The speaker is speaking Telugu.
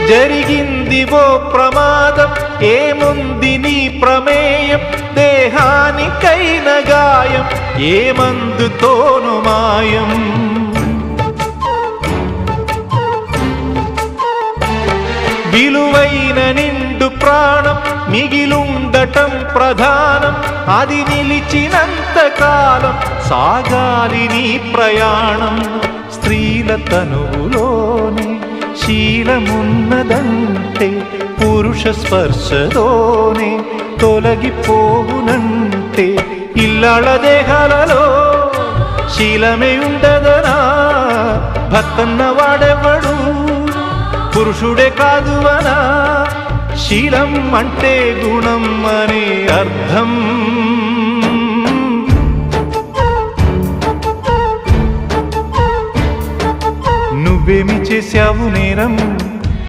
జరిగింది ఓ ప్రమాదం, ఏముంది నీ ప్రమేయం, దేహానికైన గాయం ఏ మందుతోను మాయం. విలువైన నిండు ప్రాణం మిగిలుండటం ప్రధానం, అది నిలిచినంత కాలం సాగాలి నీ ప్రయాణం. స్త్రీల తనువులోనే శీలమున్నదంటే పురుష స్పర్శతోనే తొలగిపోవునంటే, ఇల్లాళ దేహాలలో శీలమే ఉండదనా, భర్తన్న వాడెవడు పురుషుడే కాదు అనా. శీలం అంటే గుణం అనే అర్థం. నువ్వేమి చేశావు నేరం,